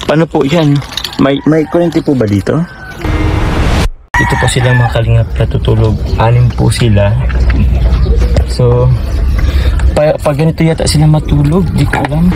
Paano po yan? May kurente po ba dito? Dito po sila mga kalingap natutulog. 6 po sila. So, pag ganito yata sila matulog, di ko alam.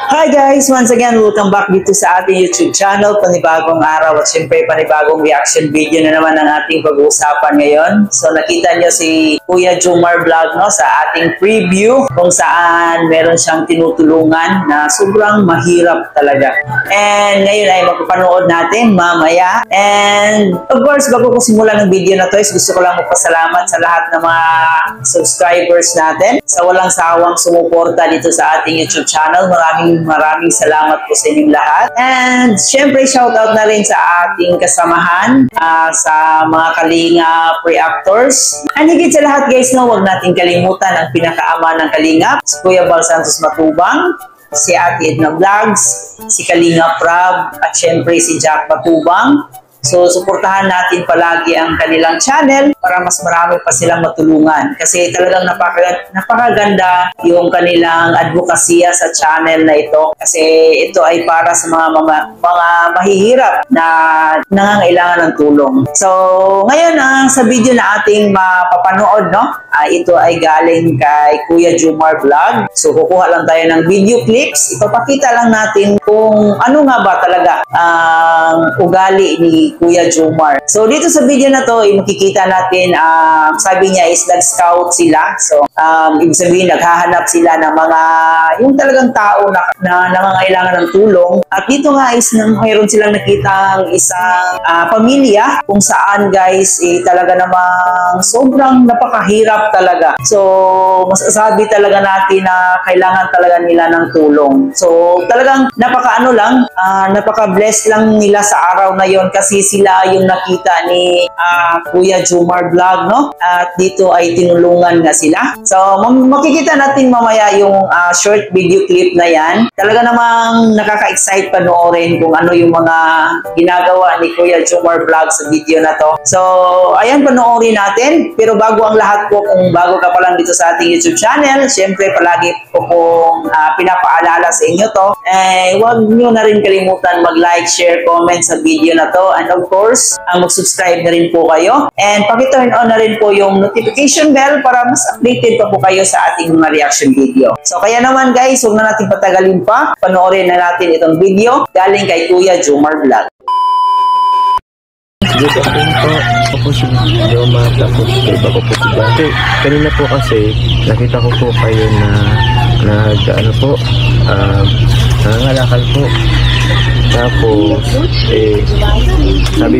Hi guys! Once again, welcome back dito sa ating YouTube channel. Panibagong araw at syempre panibagong reaction video na naman ang ating pag-uusapan ngayon. So nakita nyo si Kuya Jomar Vlog no, sa ating preview kung saan meron siyang tinutulungan na sobrang mahirap talaga. And ngayon ay magpapanood natin mamaya. And of course, bago ko simulan ng video na to, gusto ko lang magpasalamat sa lahat ng mga subscribers natin sa walang sawang sumuporta dito sa ating YouTube channel. Maraming salamat po sa inyong lahat. And syempre, shoutout na rin sa ating kasamahan, sa mga Kalinga pre-actors. And higit sa lahat guys, no, huwag natin kalimutan ang pinakaama ng Kalingap, si Kuya Bal Santos Matubang, si Ate Edna Vlogs, si Kalinga Prab, at syempre si Jack Matubang. So, suportahan natin palagi ang kanilang channel para mas marami pa silang matulungan. Kasi talagang napakaganda yung kanilang advokasya sa channel na ito. Kasi ito ay para sa mga mahihirap na nangangailangan ng tulong. So, ngayon sa video na ating mapapanood, no? Ito ay galing kay Kuya Jomar Vlog. So, kukuha lang tayo ng video clips. Ipapakita lang natin kung ano nga ba talaga ang ugali ni Kuya Jomar. So, dito sa video na to, makikita natin, sabi niya is nag-scout sila. So, ibig sabihin, naghahanap sila ng mga, yung talagang tao na nangangailangan ng tulong. At dito nga is mayroon silang nakitang isang pamilya kung saan guys, talaga namang sobrang napakahirap talaga. So, masasabi talaga natin na kailangan talaga nila ng tulong. So, talagang napaka-bless lang nila sa araw na yon kasi sila yung nakita ni Kuya Jomar Vlog, no? At dito ay tinulungan nga sila. So, makikita natin mamaya yung short video clip na yan. Talaga namang nakaka-excite panoorin kung ano yung mga ginagawa ni Kuya Jomar Vlog sa video na to. So, ayan, panoorin natin. Pero bago ang lahat po, kung bago ka pa lang dito sa ating YouTube channel, syempre palagi po kung pinapaalala sa inyo to, huwag nyo na rin kalimutan mag-like, share, comment sa video na to. And of course, mag-subscribe na rin po kayo. And paki-turn on na rin po yung notification bell para mas updated pa po kayo sa ating mga reaction video. So kaya naman guys, huwag na natin patagalin pa. Panoorin na natin itong video galing kay Kuya Jomar Vlog. Good afternoon po. Ako po si Jomar, tapos iba ko po si Dante. Kanina po kasi nakita ko po kayo na nangangalakal po. Tapos sabi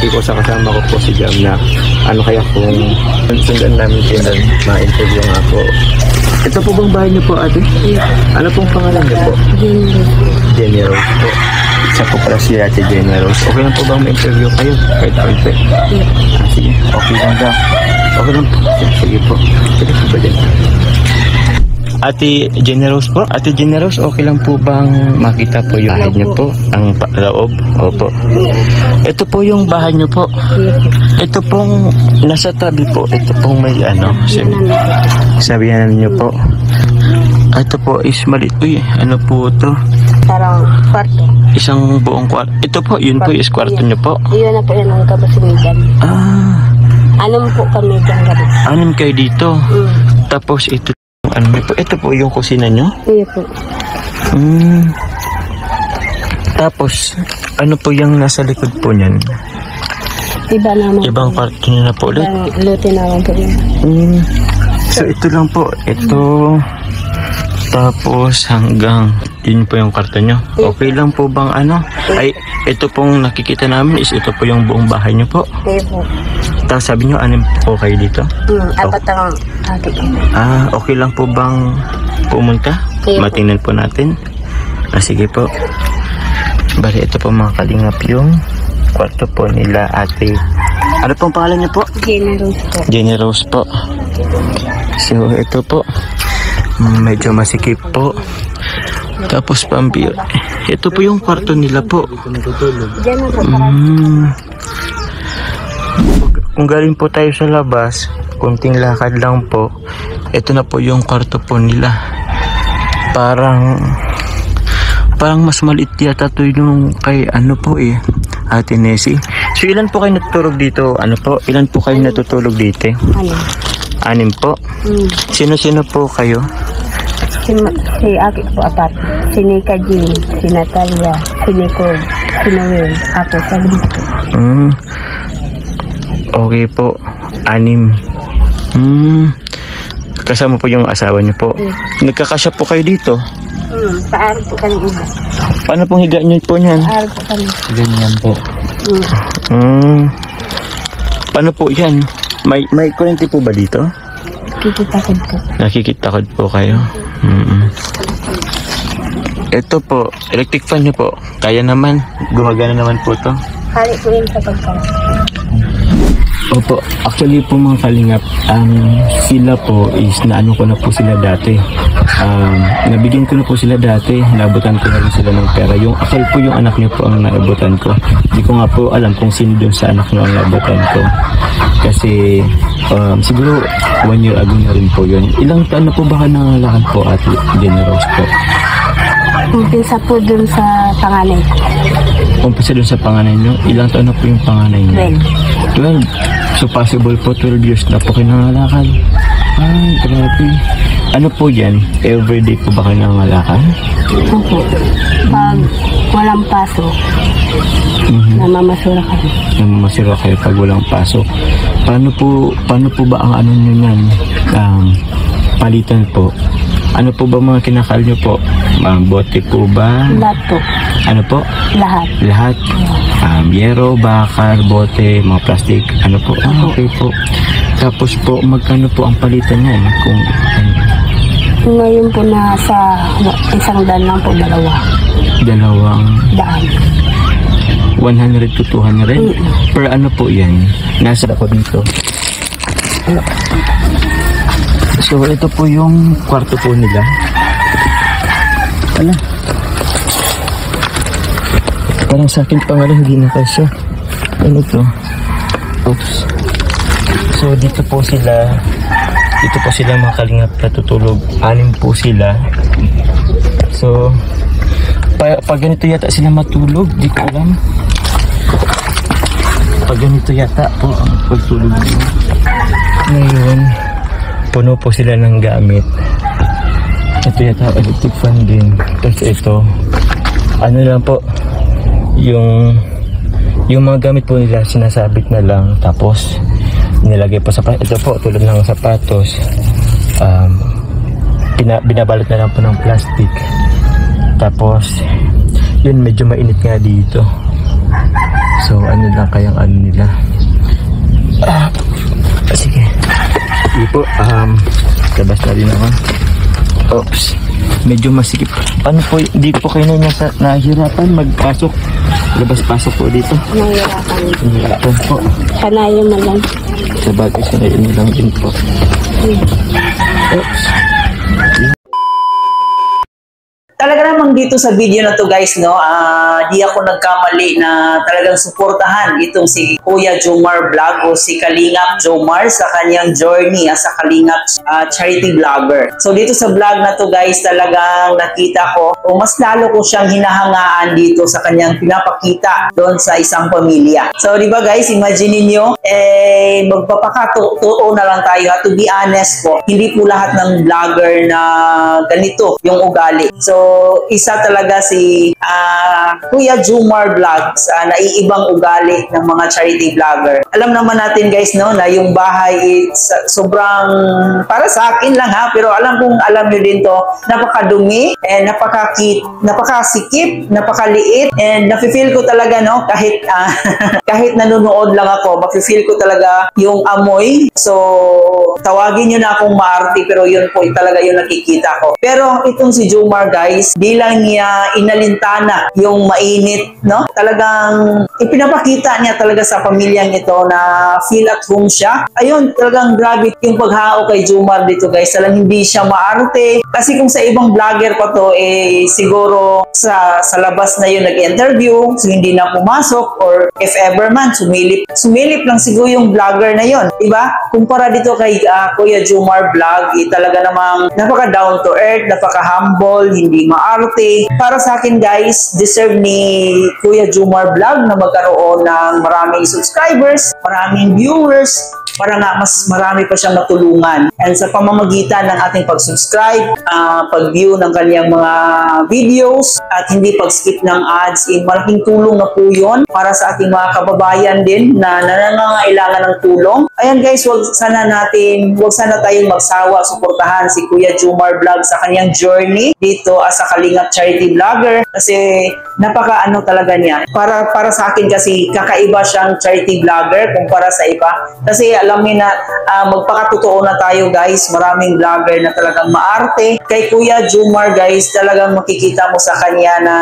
ko sa kasama ko po si Jam na kaya kung sundan namin kayo na ma-interview nga po. Ito po bang bahay niyo po, ate? Ano pong pangalan niyo po? Jenny Rose po. Isa po pala si Ate Jenny Rose. Okay lang po bang ma-interview kayo? Kahit konti? Sige, okay lang daw. Okay lang po. Sige po. Sige po ba din? Ate Jenny Rose po? Ate Jenny Rose, okay lang po bang makita po yung bahay niyo po? Ang loob? Opo. Ito po yung bahay niyo po. Ito pong nasa tabi po. Ito pong may sabihan niyo po. Ito po is maliit. Uy, ano po ito? Parang kwarto. Isang buong kwarto. Ito po, yun po is kwarto niyo po. Yun na po yun ang kabasimigan. Anim po kami dyan gabi. 6 kayo dito. Tapos ito po yung kusina nyo? Iya po. Tapos, ano po yung nasa likod po niyan? Iba naman. Ibang kwarto nyo na po ulit? Ibang lote naman po yun. So, ito lang po. Ito. Tapos, hanggang yun po yung kwarto nyo. Okay lang po bang ay, ito pong nakikita namin is ito po yung buong bahay nyo po? Iya po. Tapos sabi nyo, 6 po kayo dito? Apat ang ate ko. Okay lang po bang pumunta? Iya, matingnan po natin. Sige po. Bali, ito po mga kalingap yung kwarto po nila ate. Ano pong pangalan niyo po? Jenny Rose po. Jenny Rose po. So, ito po. Medyo masikip po. Tapos pambira. Ito po yung kwarto nila po. Diyan na po. Kung galing po tayo sa labas, kunting lakad lang po, ito na po yung kwarto po nila. Parang mas maliit yata to yung kay ano po Ate Nessie. So ilan po kayo natutulog dito? Ano po? Ilan po kayo natutulog dito? Ano? 6 po? Sino-sino po kayo? Si Aki po apat. Si Nika Jean, si Natalia, si Nicole, si Noel, ako sa dito. Okay po. 6. Kasama po yung asawa niyo po. Nagkakasya po kayo dito? Paaro po kami iba. Paano pong higa niyo po niyan? Paaro po kami. Ganyan po. Paano po yan? May kurente po ba dito? Kikitakod po. Nakikitakod po kayo. Ito po, electric fan niyo po. Kaya naman. Gumagana naman po to. Kali po yun sa pagkakas. Opo, actually po mga kalingap, sila po is naano ko na po sila dati. Nabigyan ko na po sila dati, naabutan ko na rin sila ng pera. Yung actually po yung anak niyo po ang naabutan ko. Hindi ko nga po alam kung sino dun sa anak niyo ang naabutan ko. Kasi siguro 1 year ago na rin po yun. Ilang taon na po baka nangalakan po at Generous po? Umpisa po dun sa panganay ko. Umpisa dun sa panganay niyo? Ilang taon na po yung panganay niyo? 12. So possible po 12 years na po kayo nangalakad. Ay, grabe. Ano po yan? Everyday po ba kayo nangalakad? Opo. Pag walang pasok, namamasura kami. Namamasira kayo pag walang pasok. Paano po ba ang ano nyo yan? Palitan po. Ano po ba mga kinakal nyo po? Bote po ba? Lahat po. Ano po? Lahat. Lahat? Yero, bakar, bote, mga plastic. Ano po? Okay po. Tapos po, magkano po ang palitan yan? Kung ano? Ngayon po nasa 100 lang po, 2. 200 Daan. 100 to 200? Per ano po yan? Nasa ako dito. So, ito po yung kwarto po nila. Ala. Parang sa akin pa nga lang, hindi na kasya. Ano to? Oops. So, dito po sila mga kalingap natutulog. 6 po sila. So, pag ganito yata sila matulog, di ko alam. Pag ganito yata po ang pagtulog nila. Ngayon, puno po sila ng gamit. Ito yata electric fan din. Tapos ito, ano lang po, yung mga gamit po nila sinasabit na lang. Tapos nilagay po sa ito po tulad ng sapatos, binabalot na lang po ng plastic. Tapos yun, medyo mainit nga dito. So ano lang kayang ano nila. Sige. Hindi po, labas na rin ako. Oops. Medyo masikip. Ano po, di po kayo nahihirapan magpasok. Labas-pasok po dito. Nahihirapan. Nahihirapan po. Kanayo mo lang. Sa bagay, sanayin mo lang din po. Oops. Talaga namang dito sa video na to guys, no, di ako nagkamali na talagang suportahan itong si Kuya Jomar Vlog o si Kalingap Jomar sa kanyang journey as a Kalingap charity vlogger. So dito sa vlog na to guys, talagang nakita ko o mas lalo ko siyang hinahangaan dito sa kanyang pinapakita doon sa isang pamilya. So di ba guys, imagine niyo magpapakatotoo na lang tayo. To be honest po, hindi po lahat ng vlogger na ganito yung ugali. So isa talaga si Kuya Jomar Vlogs, naiibang ugali ng mga charity vlogger. Alam naman natin guys, no, na yung bahay sobrang, para sa akin lang ha, pero alam nyo din to, napakadumi and napakasikip, napakaliit, and nafe-feel ko talaga, no, kahit kahit nanonood lang ako, mafe-feel ko talaga yung amoy. So tawagin nyo na akong maarte, pero yun po talaga yung nakikita ko. Pero itong si Jomar guys, di lang niya inalintana yung mainit, no? Talagang ipinapakita niya talaga sa pamilyang ito na feel at home siya. Ayun, talagang grabe yung paghao kay Jomar dito guys. Talagang hindi siya maarte. Kasi kung sa ibang vlogger pa to, siguro sa labas na yun nag-interview, so hindi na pumasok, or if ever man, sumilip lang siguro yung vlogger na yun. Diba? Kumpara dito kay Kuya Jomar Vlog, talaga namang napaka down to earth, napaka humble, hindi maarte. Para sa akin guys, deserve ni Kuya Jomar Vlog na magkaroon ng maraming subscribers, maraming viewers, para nga mas marami pa siyang matulungan. And sa pamamagitan ng ating pag-subscribe, pag-view ng kanyang mga videos, at hindi pag-skip ng ads, malaking tulong na po yun para sa ating mga kababayan din na nangangailangan ng tulong. Ayan guys, wag sana tayong magsawa, suportahan si Kuya Jomar Vlog sa kanyang journey dito as a Kalingap charity vlogger, kasi napaka talaga niya. Para sa akin kasi kakaiba siyang charity vlogger kumpara sa iba. Kasi alam niyo na magpakatotoo na tayo guys, maraming vlogger na talagang maarte. Kay Kuya Jomar guys, talagang makikita mo sa kanya na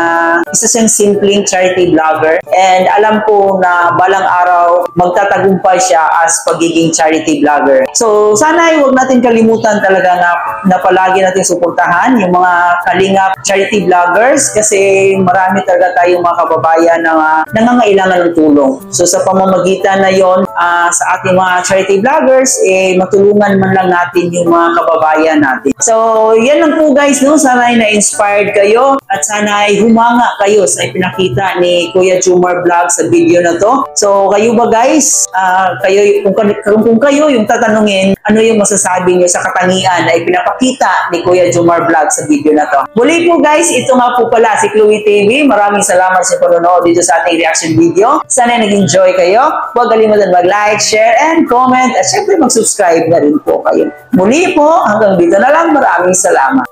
isa siyang simpleng charity vlogger. And alam ko na balang araw magtatagumpay siya as pagiging charity vlogger. So sana ay huwag natin kalimutan talaga na palagi natin suportahan yung mga Kalingap charity vloggers, kasi marami talaga tayong mga kababayan na nangangailangan ng tulong. So sa pamamagitan na yon, sa ating mga charity vloggers, matulungan man lang natin yung mga kababayan natin. So yan lang po guys, no? Sana ay na-inspired kayo at sana ay humanga kayo sa ipinakita ni Kuya Jomar Vlog sa video na to. So kayo ba guys, kung kayo yung tatanungin, ano yung masasabi nyo sa katangian na ipinapakita ni Kuya Jomar Vlog sa video na to? Muli po guys, ito nga po pala si Chloe TV. Maraming salamat sa panonood dito sa ating reaction video. Sana nag-enjoy kayo. Huwag kalimutan mag-like, share, and comment. At syempre mag-subscribe na rin po kayo. Muli po, hanggang dito na lang. Maraming salamat.